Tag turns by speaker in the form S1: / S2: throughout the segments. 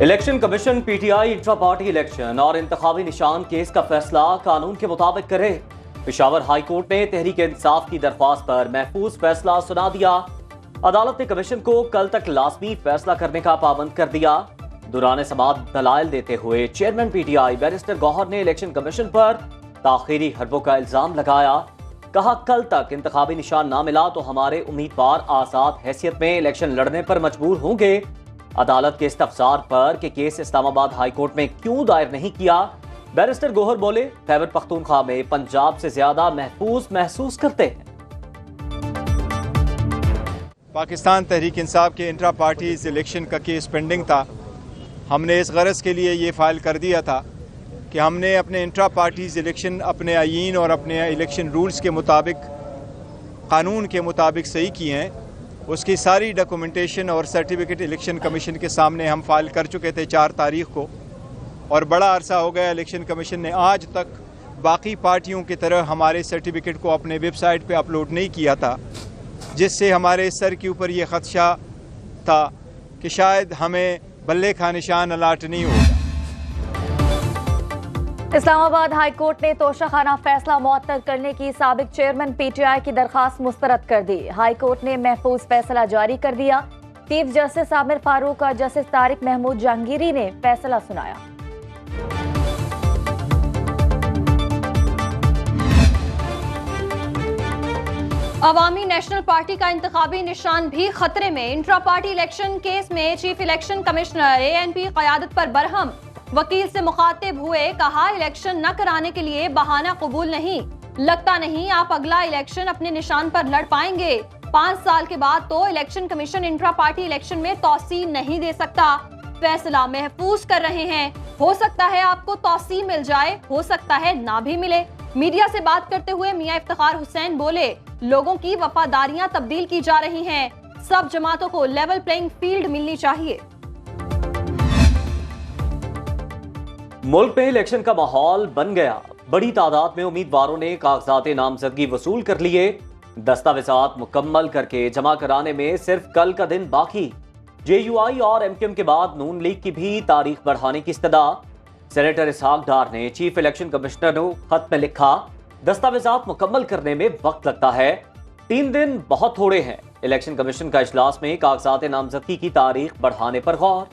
S1: Election commission PTI intra party election और इंतखाबी निशान case का फैसला कानून के मुताबिक करे। पेशावर हाई कोर्ट ने तहरीक इंसाफ की दरख्वास्त पर महफूज फैसला सुना दिया। अदालत ने कमीशन को कल तक लाजमी फैसला करने का पाबंद कर दिया। दौरान समाअत दलाइल देते हुए चेयरमैन पीटीआई बैरिस्टर गौहर ने इलेक्शन कमीशन पर ताखीरी हरबों का इल्जाम लगाया। कहा, कल तक इंतखाबी निशान ना मिला तो हमारे उम्मीदवार आजाद हैसियत में इलेक्शन लड़ने पर मजबूर होंगे। अदालत के इस्तफसार पर कि केस इस्लामाबाद हाई कोर्ट में क्यों दायर नहीं किया, बैरिस्टर गौहर बोले, खैबर पख्तूनख्वा में पंजाब से ज्यादा महफूज महसूस करते हैं।
S2: पाकिस्तान तहरीक इंसाफ के इंट्रा पार्टीज इलेक्शन का केस पेंडिंग था। हमने इस गरज के लिए ये फाइल कर दिया था कि हमने अपने इंट्रा पार्टीज इलेक्शन अपने आईन और अपने इलेक्शन रूल्स के मुताबिक, कानून के मुताबिक सही किए हैं। उसकी सारी डॉक्यूमेंटेशन और सर्टिफिकेट इलेक्शन कमीशन के सामने हम फाइल कर चुके थे 4 तारीख को, और बड़ा अरसा हो गया इलेक्शन कमीशन ने आज तक बाकी पार्टियों की तरह हमारे सर्टिफिकेट को अपने वेबसाइट पे अपलोड नहीं किया था, जिससे हमारे सर के ऊपर ये खदशा था कि शायद हमें बल्ले का निशान अलाट नहीं होगा।
S3: इस्लामाबाद हाई कोर्ट ने तोशाखाना फैसला मुअत्तल करने की साबिक चेयरमैन पीटीआई की दरखास्त मुस्तरद कर दी। हाई कोर्ट ने महफूज फैसला जारी कर दिया। चीफ जस्टिस आमिर फारूक और जस्टिस तारिक महमूद जहांगीरी ने फैसला सुनाया।
S4: अवामी नेशनल पार्टी का इंतखाबी निशान भी खतरे में। इंट्रा पार्टी इलेक्शन केस में चीफ इलेक्शन कमिश्नर एएनपी क़यादत पर बरहम। वकील से मुखातिब हुए, कहा, इलेक्शन न कराने के लिए बहाना कबूल नहीं। लगता नहीं आप अगला इलेक्शन अपने निशान पर लड़ पाएंगे। 5 साल के बाद तो election commission intra party election में तौसील नहीं दे सकता। फैसला महफूज कर रहे हैं। हो सकता है आपको तौसील मिल जाए, हो सकता है ना भी मिले। मीडिया से बात करते हुए मियां इफ्तिखार हुसैन बोले, लोगों की वफादारियां तब्दील की जा रही हैं। सब जमातों को लेवल प्लेइंग फील्ड मिलनी चाहिए।
S1: मुल्क में इलेक्शन का माहौल बन गया। बड़ी तादाद में उम्मीदवारों ने कागजात नामजदगी वसूल कर लिए। दस्तावेजात मुकम्मल करके जमा कराने में सिर्फ कल का दिन बाकी। जेयूआई और एमक्यूएम के बाद नून लीग की भी तारीख बढ़ाने की इस्तदा। सेनेटर इसहाक डार ने चीफ इलेक्शन कमिश्नर को खत में लिखा, दस्तावेजात मुकम्मल करने में वक्त लगता है, 3 दिन बहुत थोड़े हैं। इलेक्शन कमीशन का इजलास में कागजात नामजदगी की तारीख बढ़ाने पर गौर।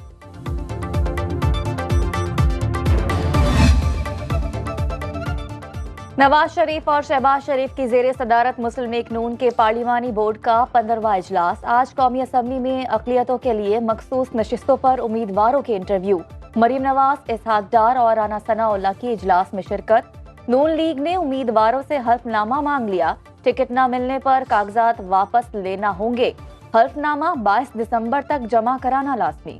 S3: नवाज शरीफ और शहबाज शरीफ की जेर सदारत मुस्लिम लीग नून के पार्लिमानी बोर्ड का 15वां इजलास। आज कौमी असम्बली में अक़लियतों के लिए मखसूस नशिस्तों पर उम्मीदवारों के इंटरव्यू। मरीम नवाज, इसहाक डार और राना सनाउल्लाह की इजलास में शिरकत। नून लीग ने उम्मीदवारों से हल्फनामा मांग लिया। टिकट न मिलने पर कागजात वापस लेना होंगे। हल्फनामा 22 दिसंबर तक जमा कराना लाजमी।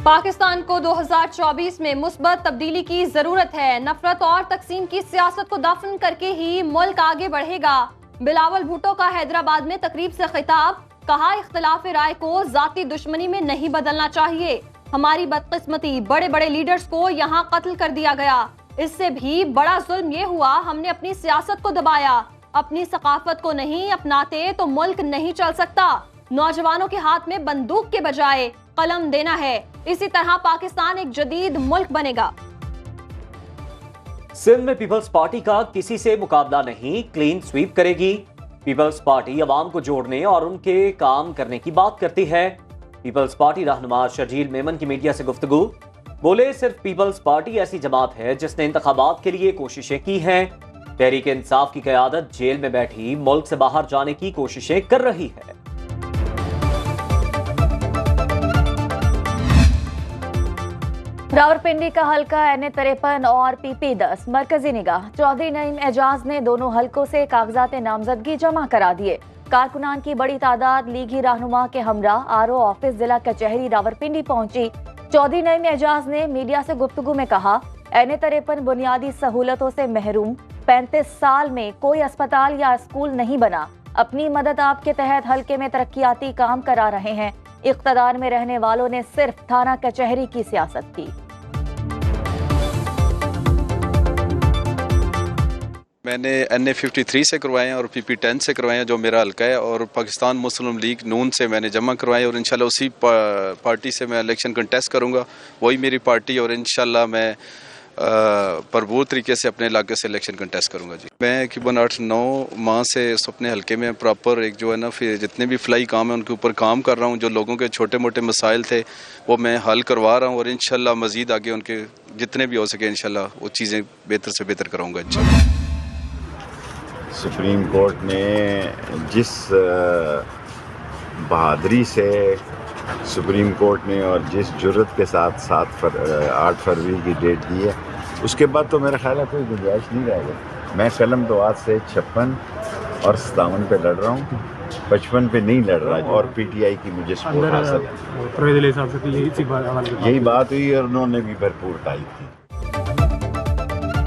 S4: पाकिस्तान को 2024 में मुस्बत तब्दीली की जरूरत है। नफरत और तकसीम की सियासत को दफन करके ही मुल्क आगे बढ़ेगा। बिलावल भुट्टो का हैदराबाद में तकरीब से खिताब, कहा, इख्तिलाफ राय को जाती दुश्मनी में नहीं बदलना चाहिए। हमारी बदकिस्मती, बड़े बड़े लीडर्स को यहाँ कत्ल कर दिया गया। इससे भी बड़ा जुल्म ये हुआ, हमने अपनी सियासत को दबाया। अपनी सकाफत को नहीं अपनाते तो मुल्क नहीं चल सकता। नौजवानों के हाथ में बंदूक के बजाय कलम देना है। इसी तरह पाकिस्तान एक जदीद मुल्क बनेगा।
S1: सिंध में पीपल्स पार्टी का किसी से मुकाबला नहीं, क्लीन स्वीप करेगी। पीपल्स पार्टी अवाम को जोड़ने और उनके काम करने की बात करती है। पीपल्स पार्टी रहनुमा शर्जील मेमन की मीडिया से गुफ्तगू, बोले, सिर्फ पीपल्स पार्टी ऐसी जमात है जिसने इंतखाबात के लिए कोशिशें की हैं। तहरीक इंसाफ की क़यादत जेल में बैठी मुल्क से बाहर जाने की कोशिशें कर रही है।
S3: रावलपिंडी का हल्का NA-53 और PP-10 मरकजी निगाह। चौधरी नईम एजाज ने दोनों हलकों से कागजात नामजदगी जमा करा दिए। कारकुनान की बड़ी तादाद लीगी रहनुमा के हमरा RO ऑफिस जिला कचहरी रावलपिंडी पहुंची। चौधरी नईम एजाज ने मीडिया से गुफ्तगू में कहा, NA-53 बुनियादी सहूलतों से महरूम, 35 साल में कोई अस्पताल या स्कूल नहीं बना। अपनी मदद आपके तहत हल्के में तरक्याती काम करा रहे हैं। इख्तदार में रहने वालों ने सिर्फ थाना कचहरी की सियासत की।
S5: मैंने NA53 से करवाए हैं और PP10 से करवाए हैं जो मेरा हल्का है, और पाकिस्तान मुस्लिम लीग नून से मैंने जमा करवाए, और इंशाल्लाह उसी पार्टी से मैं इलेक्शन कंटेस्ट करूंगा, वही मेरी पार्टी, और इंशाल्लाह मैं भरपूर तरीके से अपने इलाके से इलेक्शन कंटेस्ट करूंगा जी। मैं तकरीबन 8-9 माह से अपने हल्के में प्रॉपर एक जो है ना फिर जितने भी फलाई काम है उनके ऊपर काम कर रहा हूं। जो लोगों के छोटे मोटे मसाइल थे वो मैं हल करवा रहा हूं, और इंशाल्लाह मज़ीद आगे उनके जितने भी हो सके इंशाल्लाह वो चीज़ें बेहतर से बेहतर कराऊंगा इंशाल्लाह।
S6: सुप्रीम कोर्ट ने जिस बहादुरी से सुप्रीम कोर्ट ने और जिस जुर्रत के साथ 8 फरवरी की डेट दी है, उसके बाद तो मेरा ख्याल है कोई गुंजाइश नहीं रह गई। मैं कलम तो आज से 56 और 57 पे लड़ रहा हूँ, 55 पे नहीं लड़ रहा, और PTI की मुझे सपोर्ट हासिल है। यही बात हुई और उन्होंने भी भरपूर तायद की।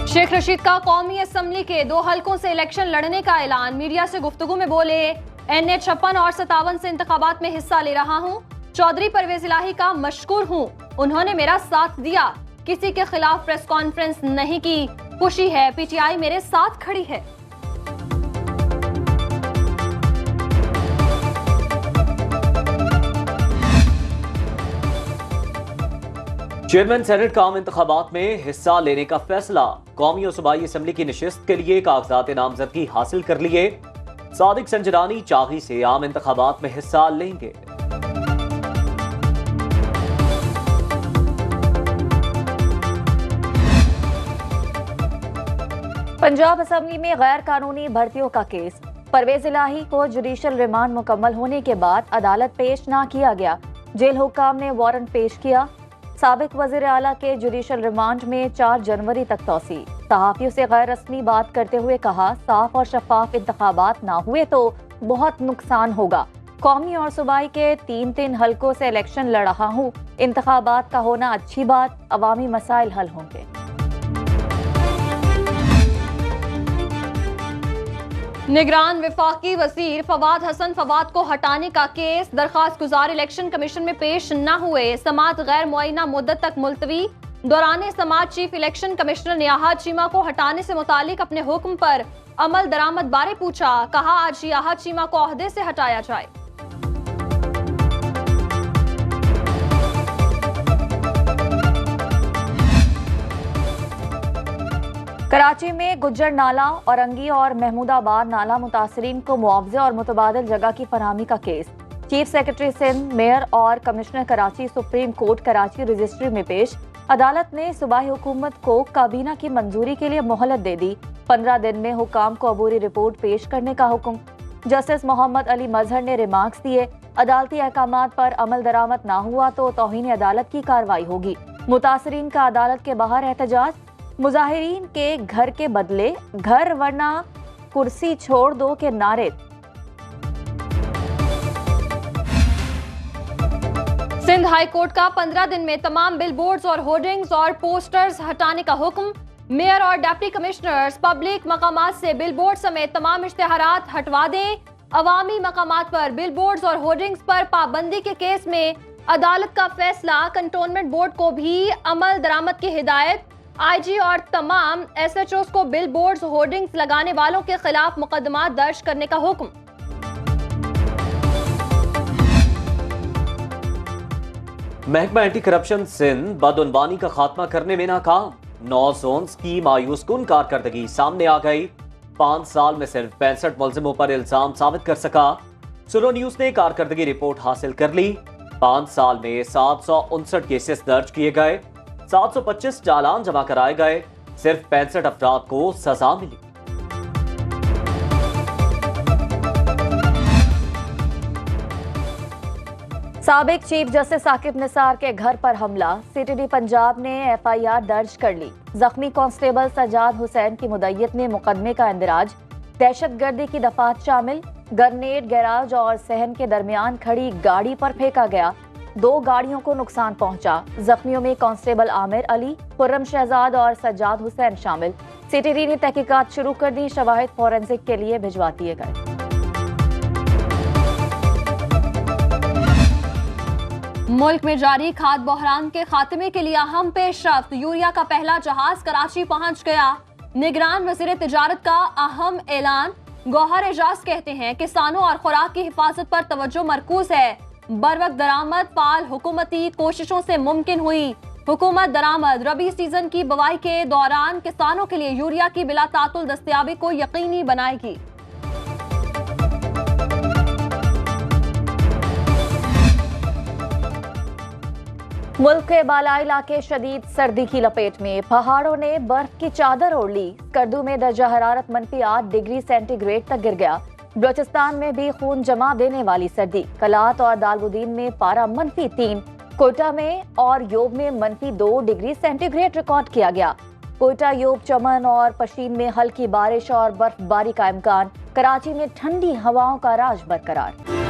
S4: शेख रशीद का कौमी असम्बली के 2 हलकों से इलेक्शन लड़ने का ऐलान। मीडिया से गुफ्तगू में बोले, NA56 और 57 से इंतखाबात में हिस्सा ले रहा हूँ। चौधरी परवेज इलाही का मशकूर हूँ, उन्होंने मेरा साथ दिया, किसी के खिलाफ प्रेस कॉन्फ्रेंस नहीं की। खुशी है PTI मेरे साथ खड़ी है।
S1: चेयरमैन सेनेट का आम इंतखाबात में हिस्सा लेने का फैसला। कौमी और सूबाई असम्बली की नशिस्त के लिए कागजात नामजदगी हासिल कर लिए। सादिक संजरानी चाही से आम इंतखाबात में हिस्सा लेंगे।
S3: पंजाब असम्बली में गैर कानूनी भर्तियों का केस। परवेज इलाही को जुडिशल रिमांड मुकम्मल होने के बाद अदालत पेश ना किया गया। जेल हुक्काम ने वारंट पेश किया। साबिक वजीर आला के जुडिशल रिमांड में 4 जनवरी तक तौसी। सहाफियों से गैर रस्मी बात करते हुए कहा, साफ और शफाफ इंतखाबात ना हुए तो बहुत नुकसान होगा। कौमी और सूबाई के 3 हलकों से इलेक्शन लड़ रहा हूँ। इंतखाबात का होना अच्छी बात, अवामी मसाइल हल होंगे।
S4: निगरान विफाकी वजीर फवाद हसन फवाद को हटाने का केस। दरखास्त गुजार इलेक्शन कमीशन में पेश न हुए। समात गैर मुअय्यना मुद्दत तक मुलतवी। दौरान समात चीफ इलेक्शन कमिश्नर ने याहद चीमा को हटाने से मुतालिक अपने हुक्म पर अमल दरामद बारे पूछा। कहा, आज याहद चीमा को ओहदे से हटाया जाए।
S3: कराची में गुज्जर नाला, औरंगी और महमूदाबाद नाला मुतासरीन को मुआवजे और मुतबादिल जगह की फरहमी का case. Chief secretary Sindh, mayor और commissioner Karachi supreme court Karachi registry में पेश। अदालत ने सूबाई हुकूमत को काबीना की मंजूरी के लिए मोहलत दे दी। 15 दिन में हुकाम को अबूरी रिपोर्ट पेश करने का हुक्म। जस्टिस मोहम्मद अली मजहर ने रिमार्क्स दिए, अदालती अहकामात पर अमल दरामद ना हुआ तो तौहीन अदालत की कार्रवाई होगी। मुतासरीन का अदालत के बाहर एहतजाज। मुजाहिरीन के घर के बदले घर वरना कुर्सी छोड़ दो के नारे।
S4: सिंध हाई कोर्ट का 15 दिन में तमाम बिलबोर्ड्स और होर्डिंग्स और पोस्टर्स हटाने का हुक्म। मेयर और डिप्टी कमिश्नर्स पब्लिक मकामात से बिलबोर्ड समेत तमाम इश्तिहारात हटवा दें। अवामी मकामात पर बिलबोर्ड्स और होर्डिंग्स पर पाबंदी के केस में अदालत का फैसला। कंटोनमेंट बोर्ड को भी अमल दरामद की हिदायत। IG और तमाम SHOs को बिलबोर्ड्स होर्डिंग्स लगाने वालों के खिलाफ मुकदमा दर्ज करने का हुक्म।
S1: महकमा एंटी करप्शन सिंध बदउनवानी का खात्मा करने में नाकाम। 9 जोन्स की मायूस कुन कारकर्दगी सामने आ गई। 5 साल में सिर्फ 65 मुलजिमों पर इल्जाम साबित कर सका। सुनो न्यूज ने कारकर्दगी रिपोर्ट हासिल कर ली। 5 साल में 759 केसेस दर्ज किए गए। 725 चालान जमा कराए गए। सिर्फ 65 अफराद को सजा मिली।
S3: साबिक चीफ जस्टिस साकिब निसार के घर पर हमला। CTD पंजाब ने FIR दर्ज कर ली। जख्मी कांस्टेबल सजाद हुसैन की मुद्दत में मुकदमे का इंदराज। दहशतगर्दी की दफात शामिल। ग्रेनेड गैराज और सहन के दरमियान खड़ी गाड़ी पर फेंका गया। 2 गाड़ियों को नुकसान पहुंचा। जख्मियों में कांस्टेबल आमिर अली, खुर्रम शहजाद और सज्जाद हुसैन शामिल। CTD ने तहकीकात शुरू कर दी। शवाहिद फोरेंसिक के लिए भिजवा दिए गए।
S4: मुल्क में जारी खाद बहरान के खात्मे के लिए अहम पेशरफ्त। यूरिया का पहला जहाज कराची पहुंच गया। निगरान वज़ीर तिजारत का अहम ऐलान। गौहर एजाज कहते हैं किसानों और खुराक की हिफाजत पर तवज्जो मरकूज है। बरवक्त दरामद पाल हुकूमती कोशिशों से मुमकिन हुई। हुकूमत दरामद रबी सीजन की बुवाई के दौरान किसानों के लिए यूरिया की बिला तातुल दस्तयाबी को यकीनी बनाएगी।
S3: मुल्क के बालाई इलाके शदीद सर्दी की लपेट में, पहाड़ों ने बर्फ की चादर ओढ़ ली। स्कर्दू में दर्जा हरारत -8 डिग्री सेंटीग्रेड तक गिर गया। बलोचिस्तान में भी खून जमा देने वाली सर्दी। कलात और दालबुदीन में पारा -3, कोयटा में और योब में -2 डिग्री सेंटीग्रेड रिकॉर्ड किया गया। कोयटा, योब, चमन और पशीन में हल्की बारिश और बर्फबारी का इम्कान। कराची में ठंडी हवाओं का राज बरकरार।